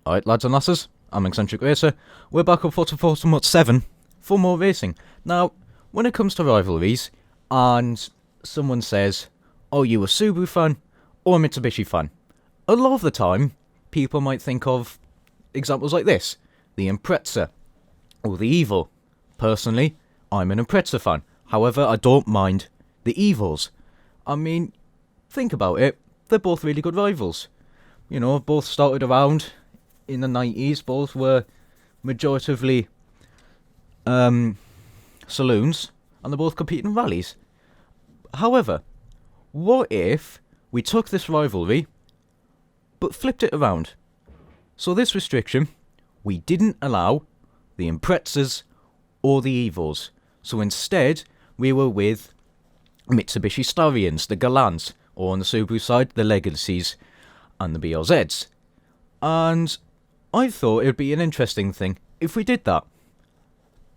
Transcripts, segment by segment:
Alright lads and lasses, I'm Xcentric Racer. We're back up for Forza Motorsport 7 for more racing. Now, when it comes to rivalries, and someone says, "Oh, you a Subaru fan or a Mitsubishi fan?" A lot of the time, people might think of examples like this: the Impreza or the Evo. Personally, I'm an Impreza fan. However, I don't mind the Evos. I mean, think about it, they're both really good rivals. You know, both started around in the 90s, both were majoritively saloons, and they both compete in rallies. However, what if we took this rivalry, but flipped it around? So this restriction, we didn't allow the Imprezas or the Evos. So instead, we were with Mitsubishi Starions, the Galants, or on the Subaru side, the Legacies and the BRZs. And I thought it would be an interesting thing if we did that.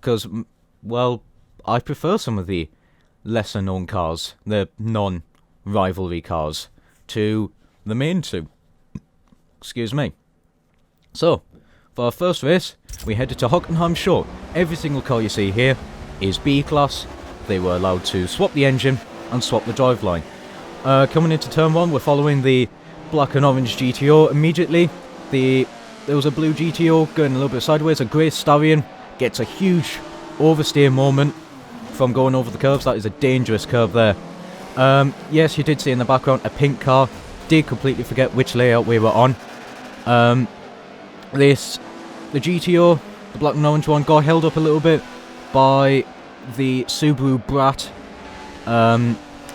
Because, well, I prefer some of the lesser known cars, the non-rivalry cars, to the main two. Excuse me. So, for our first race, we headed to Hockenheim Show. Every single car you see here is B-Class. They were allowed to swap the engine and swap the driveline. Coming into turn 1, we're following the black and orange GTO immediately. There was a blue GTO going a little bit sideways. A grey Starion gets a huge oversteer moment from going over the curves. That is a dangerous curve there. Yes, you did see in the background a pink car. Did completely forget which layout we were on. The GTO, the black and orange one, got held up a little bit by the Subaru Brat.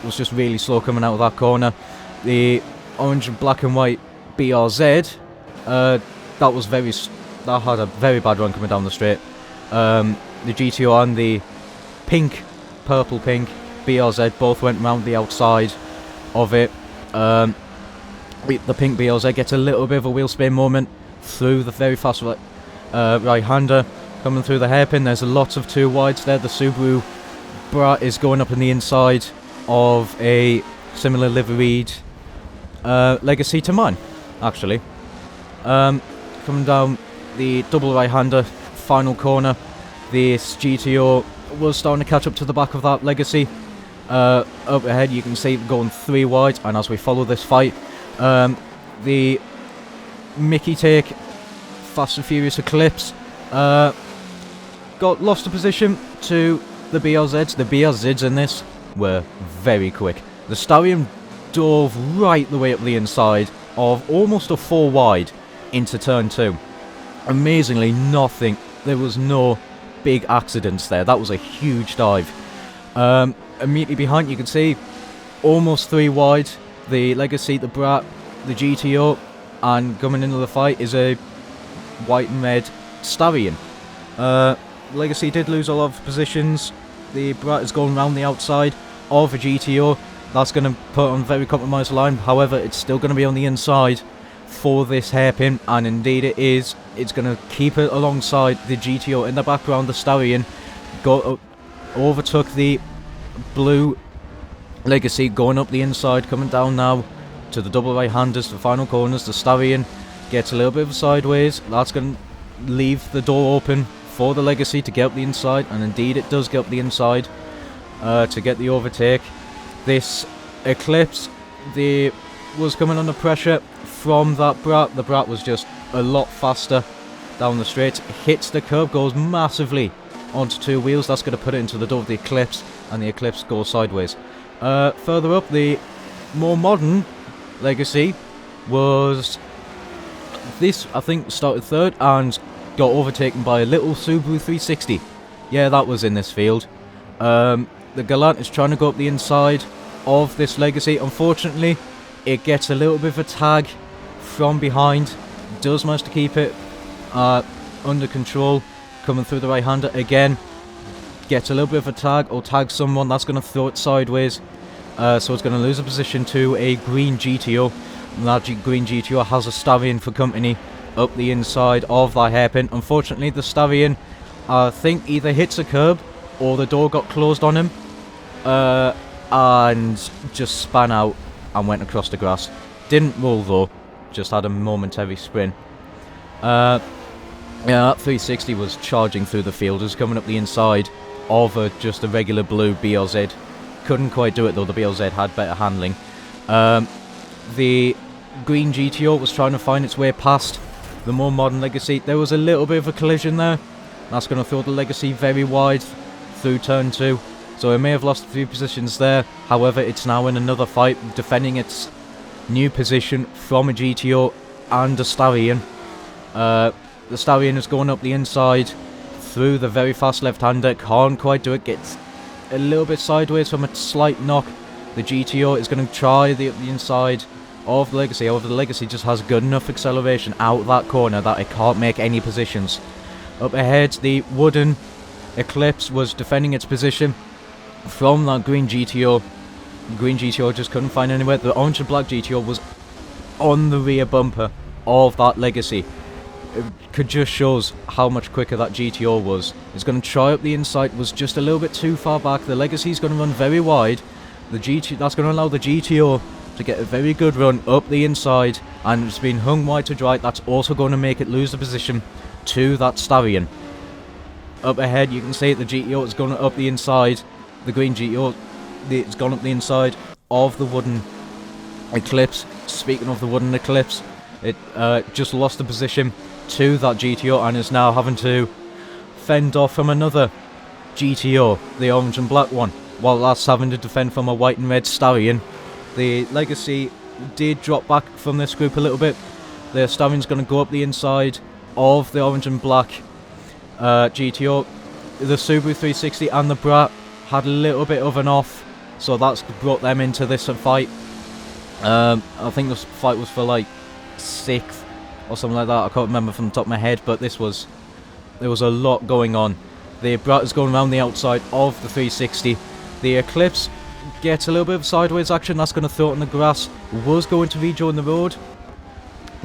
Was just really slow coming out of that corner. The orange and black and white BRZ, that had a very bad run coming down the straight. The GTO and the purple pink BRZ both went round the outside of it. The pink BRZ gets a little bit of a wheel spin moment through the very fast right-hander coming through the hairpin. There's lots of two wides there. The Subaru Brat is going up in the inside of a similar liveried Legacy to mine, actually. Coming down the double right-hander, final corner, this GTO was starting to catch up to the back of that Legacy. Up ahead you can see it going 3 wide, and as we follow this fight, the Mickey take Fast and Furious Eclipse got lost a position to the BRZs. The BRZs in this were very quick. The Starion dove right the way up the inside of almost a 4 wide into turn 2. Amazingly, there was no big accidents there. That was a huge dive. Immediately behind you can see almost 3 wide, the Legacy, the Brat, the GTO, and coming into the fight is a white and red Starion. Legacy did lose a lot of positions. The Brat is going round the outside of a GTO. That's going to put on a very compromised line. However, it's still going to be on the inside for this hairpin, and indeed it is. It's going to keep it alongside the GTO. In the background, the Starion overtook the blue Legacy going up the inside, coming down now to the double right-handers, the final corners. The Starion gets a little bit of a sideways. That's going to leave the door open for the Legacy to get up the inside, and indeed it does get up the inside to get the overtake. This Eclipse was coming under pressure from that Brat. The Brat was just a lot faster down the straight. Hits the curb, goes massively onto 2 wheels. That's going to put it into the door of the Eclipse, and the Eclipse goes sideways. Further up, the more modern Legacy was this, I think, started 3rd and got overtaken by a little Subaru 360. Yeah, that was in this field. The Galant is trying to go up the inside of this Legacy. Unfortunately, it gets a little bit of a tag from behind. Does manage to keep it under control. Coming through the right-hander again. Gets a little bit of a tag, or tags someone. That's going to throw it sideways. So it's going to lose a position to a green GTO. And that green GTO has a Starion for company up the inside of that hairpin. Unfortunately, the Starion, I think, either hits a curb or the door got closed on him, and just span out and went across the grass. Didn't roll though, just had a momentary spin. Yeah, that 360 was charging through the field. It was coming up the inside of just a regular blue BRZ. Couldn't quite do it though, the BRZ had better handling. The green GTO was trying to find its way past the more modern Legacy. There was a little bit of a collision there. That's going to throw the Legacy very wide through turn 2. So it may have lost a few positions there. However, it's now in another fight, defending its new position from a GTO and a Stallion. The Stallion is going up the inside through the very fast left-hander. Can't quite do it. Gets a little bit sideways from a slight knock. The GTO is going to try the inside of the Legacy. However, the Legacy just has good enough acceleration out that corner that it can't make any positions. Up ahead, the wooden Eclipse was defending its position from that green GTO. Green GTO just couldn't find anywhere. The orange and black GTO was on the rear bumper of that Legacy. It just shows how much quicker that GTO was. It's going to try up the inside, was just a little bit too far back. The Legacy is going to run very wide. That's going to allow the GTO to get a very good run up the inside, and it's been hung wide to dry. That's also going to make it lose the position to that Stallion. Up ahead, you can see the GTO is going up the inside. The green GTO, it's gone up the inside of the wooden Eclipse. Speaking of the wooden Eclipse, it just lost the position to that GTO and is now having to fend off from another GTO, the orange and black one, while that's having to defend from a white and red Stallion. The Legacy did drop back from this group a little bit. The Stallion's going to go up the inside of the orange and black GTO. The Subaru 360 and the Brat had a little bit of an off, so that's brought them into this fight. I think this fight was for like 6th or something like that. I can't remember from the top of my head, but there was a lot going on. The Brat is going around the outside of the 360. The Eclipse gets a little bit of sideways action. That's going to throw it in the grass. Was going to rejoin the road.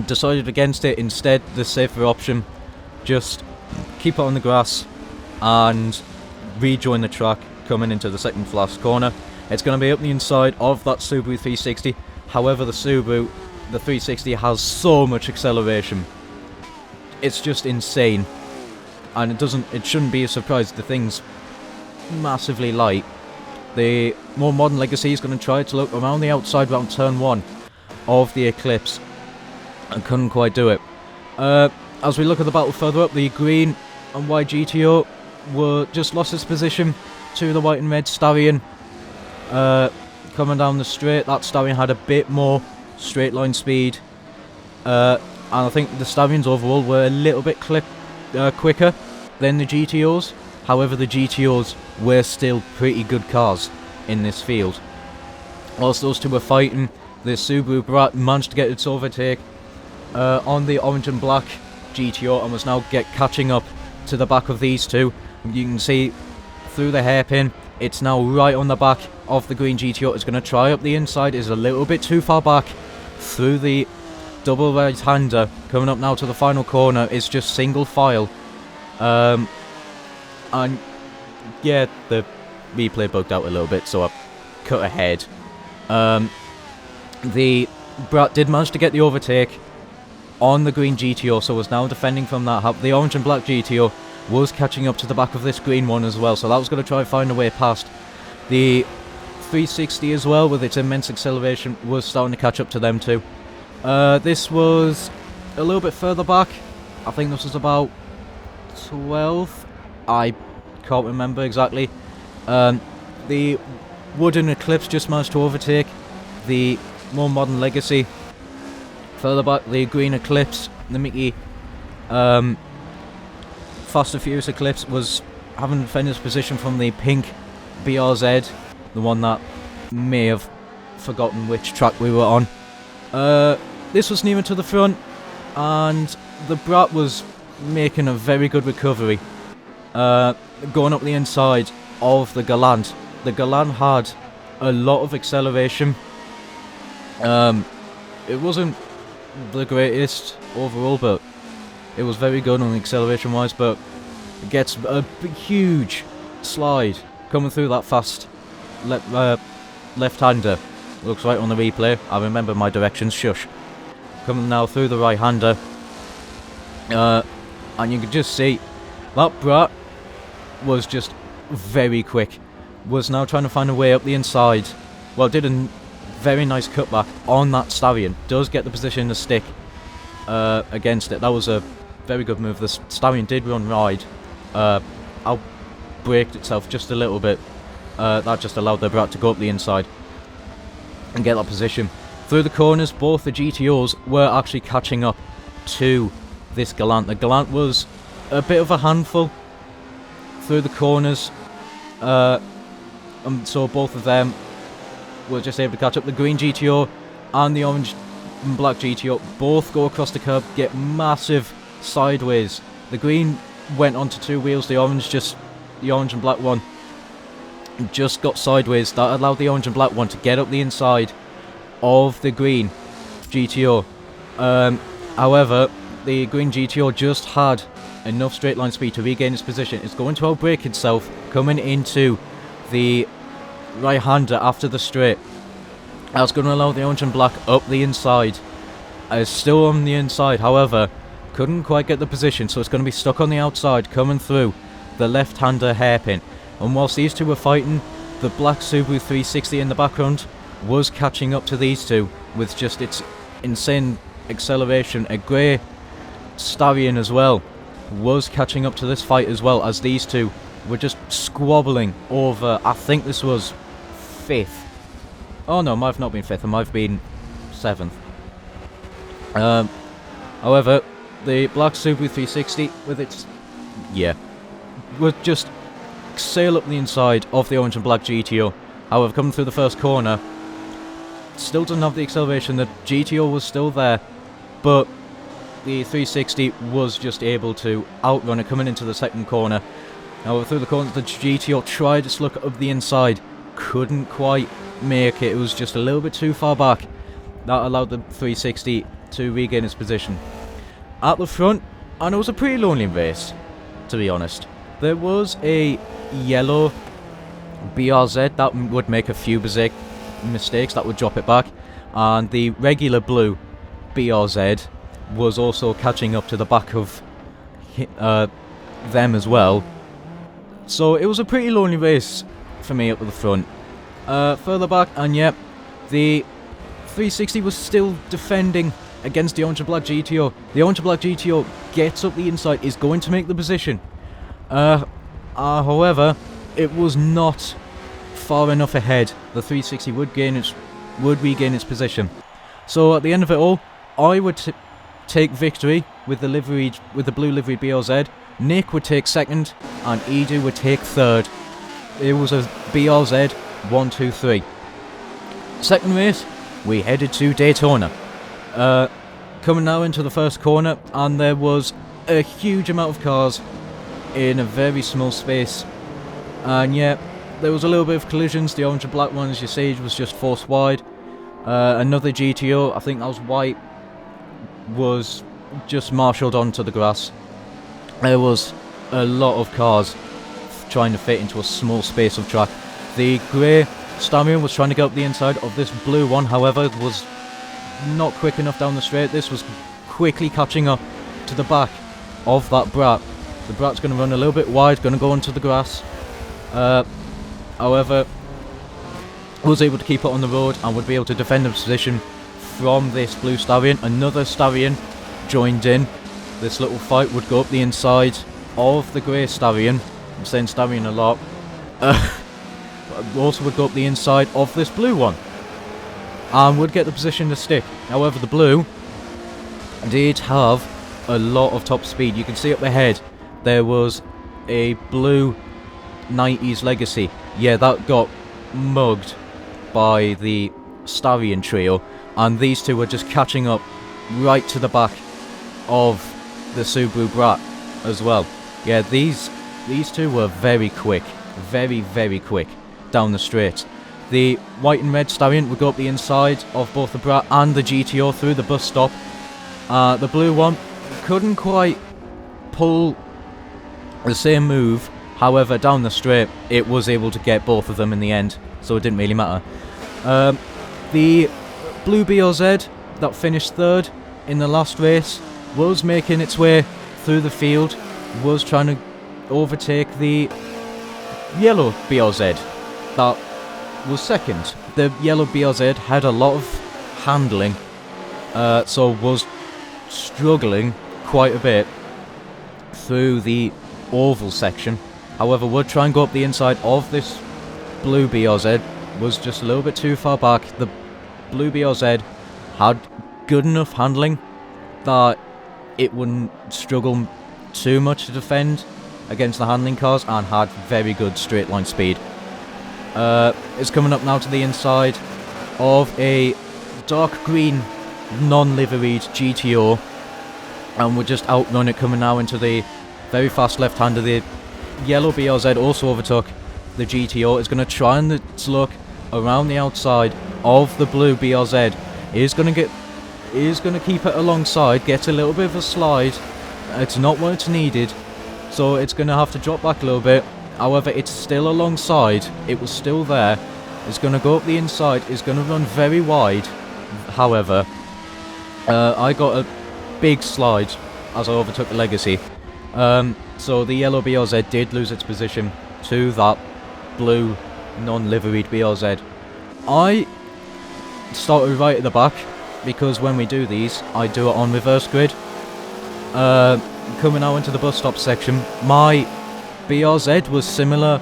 Decided against it. Instead, the safer option, just keep it on the grass and rejoin the track coming into the second last corner. It's going to be up the inside of that Subaru 360. However, the 360 has so much acceleration. It's just insane. And it shouldn't be a surprise. The thing's massively light. The more modern Legacy is going to try to look around the outside around turn 1 of the Eclipse and couldn't quite do it. As we look at the battle further up, the green and white GTO were just lost its position to the white and red Stallion. Coming down the straight, that Stallion had a bit more straight line speed, and I think the Stallions overall were a little bit quicker than the GTOs. However, the GTOs were still pretty good cars in this field. Whilst those two were fighting, the Subaru Brat managed to get its overtake on the orange and black GTO and was now catching up to the back of these two. You can see through the hairpin, it's now right on the back of the green GTO. It's going to try up the inside, is a little bit too far back through the double right-hander. Coming up now to the final corner, it's just single file. And yeah, the replay bugged out a little bit, so I cut ahead. The Brat did manage to get the overtake on the green GTO, so was now defending from that. The orange and black GTO was catching up to the back of this green one as well, so that was going to try and find a way past. The 360 as well, with its immense acceleration, was starting to catch up to them too. This was a little bit further back. I think this was about 12th. I can't remember exactly. The wooden Eclipse just managed to overtake the more modern Legacy. Further back, the green Eclipse, the Mickey Fast and Furious Eclipse, was having to defend his position from the pink BRZ, the one that may have forgotten which track we were on. This was nearer to the front, and the Brat was making a very good recovery. Going up the inside of the Galant. The Galant had a lot of acceleration. It wasn't the greatest overall, but it was very good on acceleration wise. But it gets a huge slide coming through that fast left-hander. Looks right on the replay. I remember my directions. Shush. Coming now through the right-hander. And you can just see that brat was just very quick. Was now trying to find a way up the inside. Well, did a very nice cutback on that Stallion. Does get the position to stick against it. That was a very good move. The Stallion did run wide. Outbraked itself just a little bit. That just allowed the brat to go up the inside and get that position. Through the corners, both the GTOs were actually catching up to this Galant. The Galant was a bit of a handful through the corners, and so both of them were just able to catch up. The green GTO and the orange and black GTO both go across the curb, get massive sideways. The green went onto two wheels, the orange and black one just got sideways. That allowed the orange and black one to get up the inside of the green GTO. However, the green GTO just had enough straight line speed to regain its position. It's going to outbrake itself coming into the right-hander after the straight. That's going to allow the orange and black up the inside. It's still on the inside, however, couldn't quite get the position, so it's going to be stuck on the outside coming through the left-hander hairpin. And whilst these two were fighting, the black Subaru 360 in the background was catching up to these two with just its insane acceleration. A grey Stallion as well was catching up to this fight as well, as these two were just squabbling over, I think this was 5th. Oh no, might have not been 5th, it might have been 7th. However, the black Subaru 360 with its, would just sail up the inside of the orange and black GTO. However, coming through the first corner, still doesn't have the acceleration. The GTO was still there, but the 360 was just able to outrun it coming into the second corner. However, through the corner, the GTO tried to slug up the inside, couldn't quite make it. It was just a little bit too far back. That allowed the 360 to regain its position. At the front, and it was a pretty lonely race, to be honest. There was a yellow BRZ that would make a few mistakes that would drop it back, and the regular blue BRZ was also catching up to the back of them as well. So it was a pretty lonely race for me up at the front. Further back, and the 360 was still defending against the orange and black GTO. The orange and black GTO gets up the inside, is going to make the position. However, it was not far enough ahead. The 360 would regain its position. So at the end of it all, I would take victory with the blue livery BRZ. Nick would take second, and Edu would take third. It was a BRZ 1-2-3. Second race, we headed to Daytona. Coming now into the first corner, and there was a huge amount of cars in a very small space. And there was a little bit of collisions. The orange and black one, as you see, was just forced wide. Another GTO, I think that was white, was just marshalled onto the grass. There was a lot of cars trying to fit into a small space of track. The grey Stallion was trying to get up the inside of this blue one, however, was not quick enough down the straight. This was quickly catching up to the back of that brat. The brat's going to run a little bit wide, going to go onto the grass. However, was able to keep it on the road and would be able to defend the position from this blue Stallion. Another Stallion joined in. This little fight would go up the inside of the grey Stallion. I'm saying Stallion a lot. Also would go up the inside of this blue one and would get the position to stick. However, the blue did have a lot of top speed. You can see up ahead there was a blue 90s Legacy. That got mugged by the Stallion trio, and these two were just catching up right to the back of the Subaru Brat as well. These two were very quick, very quick down the straight. The white and red Stallion would go up the inside of both the Brat and the GTO through the bus stop. The blue one couldn't quite pull the same move, however down the straight it was able to get both of them in the end, so it didn't really matter. The blue BRZ that finished third in the last race was making its way through the field, was trying to overtake the yellow BRZ that was second. The yellow BRZ had a lot of handling, so was struggling quite a bit through the oval section. However, would try and go up the inside of this blue BRZ, was just a little bit too far back. The blue BRZ had good enough handling that it wouldn't struggle too much to defend against the handling cars, and had very good straight line speed. It's coming up now to the inside of a dark green non-liveried GTO, and we're just outrun it, coming now into the very fast left-hander. The yellow BRZ also overtook the GTO. Is going to try and look around the outside of the blue BRZ. Is going to keep it alongside, get a little bit of a slide. It's not what it's needed, so it's going to have to drop back a little bit. However, it's still alongside. It was still there. It's going to go up the inside. It's going to run very wide. However, I got a big slide as I overtook the Legacy. So the yellow BRZ did lose its position to that blue non-liveried BRZ. I started right at the back, because when we do these, I do it on reverse grid. Coming out into the bus stop section, my BRZ was similar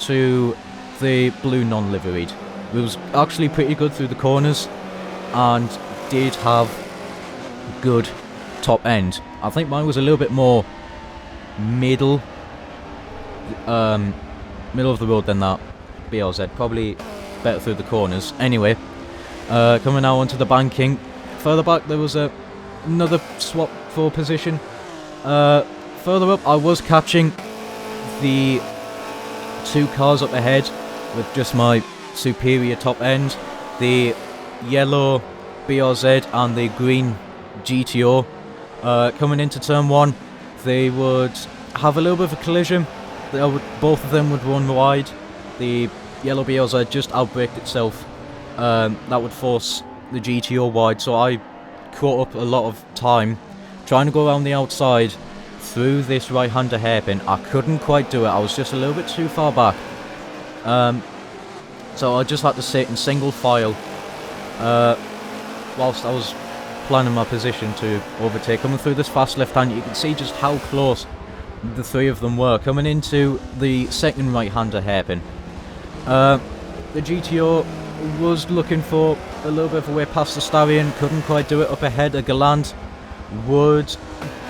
to the blue non-liveried. It was actually pretty good through the corners and did have good top end. I think mine was a little bit more middle of the road than that BRZ. Probably better through the corners. Anyway, coming out onto the banking. Further back there was another swap for position. Further up I was catching the two cars up ahead with just my superior top end. The yellow BRZ and the green GTO. Coming into turn 1, they would have a little bit of a collision. Both of them would run wide. The yellow BRZ just outbraked itself. That would force the GTO wide, so I caught up a lot of time trying to go around the outside through this right-hander hairpin. I couldn't quite do it. I was just a little bit too far back. So I just had to sit in single file whilst I was planning my position to overtake. Coming through this fast left-hand, you can see just how close the three of them were. Coming into the second right-hander hairpin, the GTO was looking for a little bit of a way past the Starion, couldn't quite do it. Up ahead, a Galant would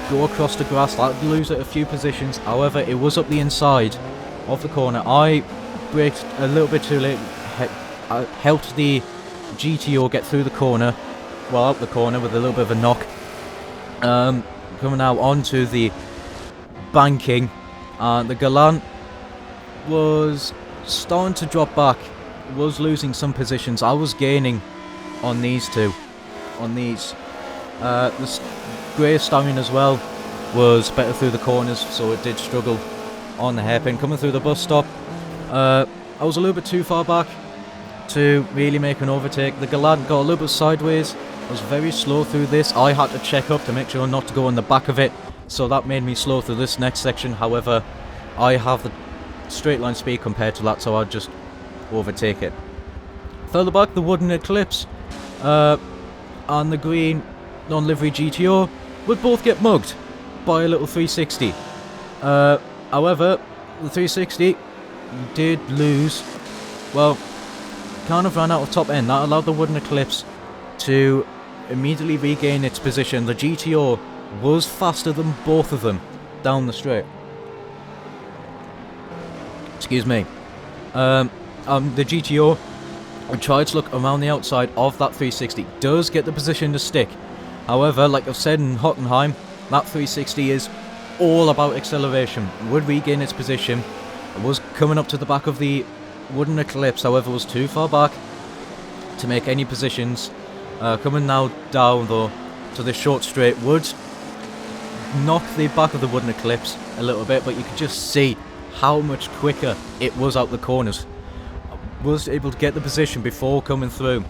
go across the grass. That would lose it a few positions. However, it was up the inside of the corner. I braked a little bit too late. I helped the GTO get through the corner, well, out the corner with a little bit of a knock. Coming now onto the banking, the Galant was starting to drop back, was losing some positions. I was gaining on these two. The grey Starion as well was better through the corners, so it did struggle on the hairpin. Coming through the bus stop, I was a little bit too far back to really make an overtake. The Galant got a little bit sideways. I was very slow through this. I had to check up to make sure not to go on the back of it, so that made me slow through this next section. However, I have the straight line speed compared to that, so I'd just overtake it. Further back, the wooden Eclipse and the green non-livery GTO would both get mugged by a little 360. However, the 360 did lose, well, kind of ran out of top end. That allowed the wooden Eclipse to immediately regain its position. The GTO was faster than both of them down the straight. Excuse me. The GTO tried to look around the outside of that 360. Does get the position to stick. However, like I've said in Hockenheim, that 360 is all about acceleration. Would regain its position. It was coming up to the back of the wooden Eclipse, however, was too far back to make any positions. Coming now down though to the short straight would knock the back of the wooden Eclipse a little bit, but you could just see how much quicker it was out the corners. Was able to get the position before coming through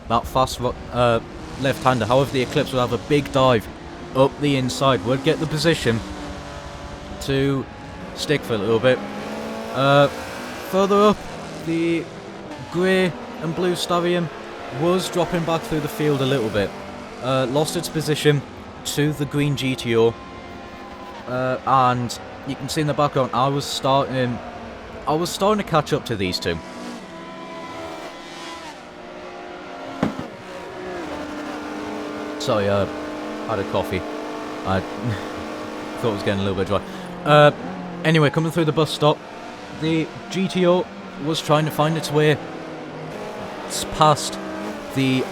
that fast left-hander. However, the Eclipse will have a big dive up the inside would get the position to stick for a little bit. Further up, the grey and blue Stallion was dropping back through the field a little bit. Lost its position to the green GTO, and you can see in the background I was starting to catch up to these two. Sorry, I had a coffee. I thought it was getting a little bit dry. Anyway, coming through the bus stop, the GTO was trying to find its way past the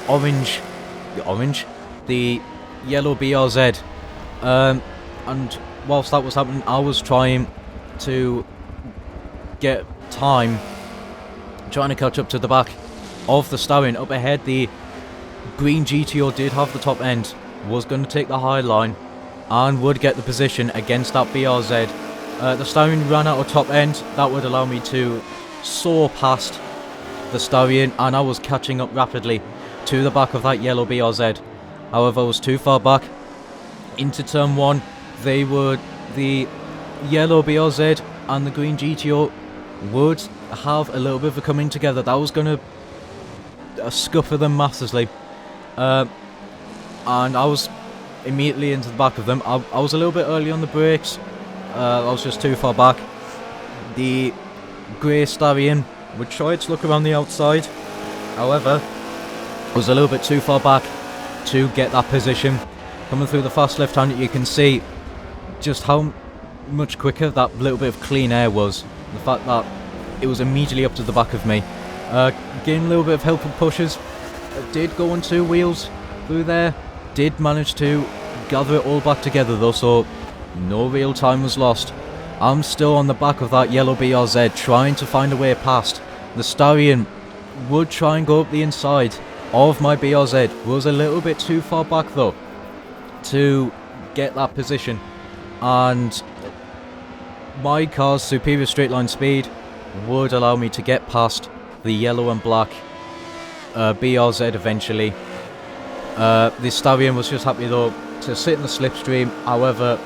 yellow BRZ. And whilst that was happening, I was trying to get time, trying to catch up to the back of the Stallion. Up ahead, the green GTO did have the top end, was going to take the high line, and would get the position against that BRZ. The Stallion ran out of top end. That would allow me to soar past the Stallion, and I was catching up rapidly to the back of that yellow BRZ. However, I was too far back into turn 1. The yellow BRZ and the green GTO would have a little bit of a coming together. That was going to scupper them massively. And I was immediately into the back of them. I was a little bit early on the brakes. I was just too far back. The grey Stallion would try to look around the outside. However, I was a little bit too far back to get that position. Coming through the fast left hand, you can see just how much quicker that little bit of clean air was. The fact that it was immediately up to the back of me. Getting a little bit of help with pushes. Did go on 2 wheels through there. Did manage to gather it all back together though, so no real time was lost. I'm still on the back of that yellow BRZ, trying to find a way past. The Stallion would try and go up the inside of my BRZ. Was a little bit too far back though to get that position, and my car's superior straight line speed would allow me to get past the yellow and black BRZ eventually. The Stallion was just happy though to sit in the slipstream. However,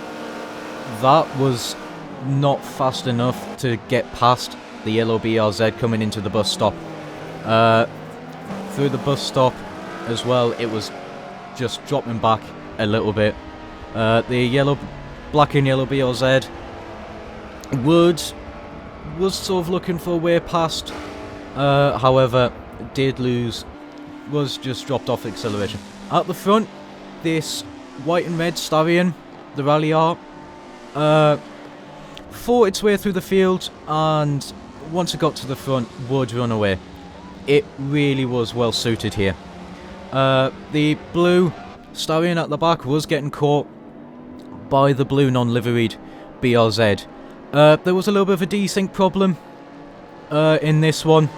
that was not fast enough to get past the yellow BRZ coming into the bus stop. Through the bus stop as well, it was just dropping back a little bit. The black and yellow BRZ was sort of looking for a way past. However, did lose, was just dropped off acceleration. At the front, this white and red Stallion, the Rally R, fought its way through the field, and once it got to the front, would run away. It really was well suited here. The blue Stallion at the back was getting caught by the blue non-liveried BRZ. There was a little bit of a desync problem in this one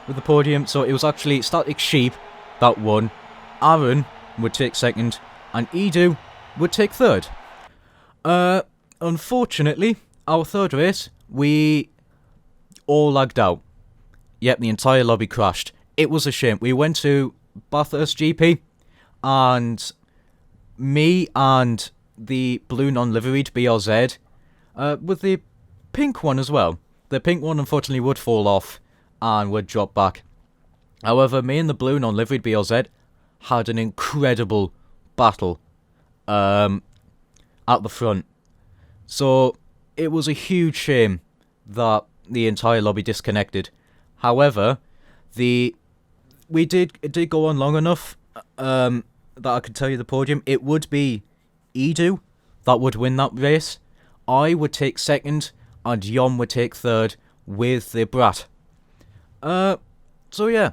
with the podium, so it was actually Static Sheep that won. Aaron would take second, and Edu would take third. Unfortunately, our third race, we all lagged out. Yep, the entire lobby crashed. It was a shame. We went to Bathurst GP, and me and the blue non-liveried BRZ, with the pink one as well. The pink one unfortunately would fall off and would drop back. However, me and the blue non-liveried BRZ had an incredible battle at the front. So it was a huge shame that the entire lobby disconnected. However, it did go on long enough that I could tell you the podium. It would be Edu that would win that race. I would take second, and Yom would take third with the Brat. So yeah,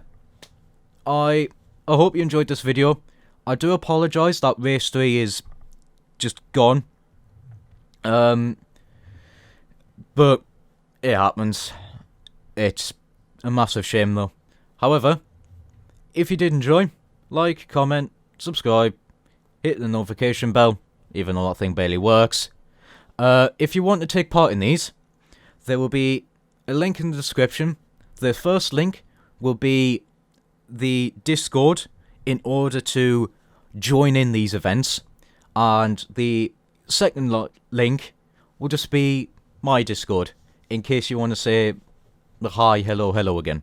I hope you enjoyed this video. I do apologise that race 3 is just gone. But it happens. It's a massive shame though. However, if you did enjoy, like, comment, subscribe, hit the notification bell, even though that thing barely works. If you want to take part in these, there will be a link in the description. The first link will be the Discord in order to join in these events. And the second link will just be my Discord, in case you want to say the hi, hello, hello again.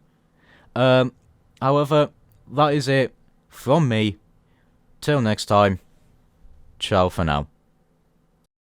However, that is it from me. Till next time, ciao for now.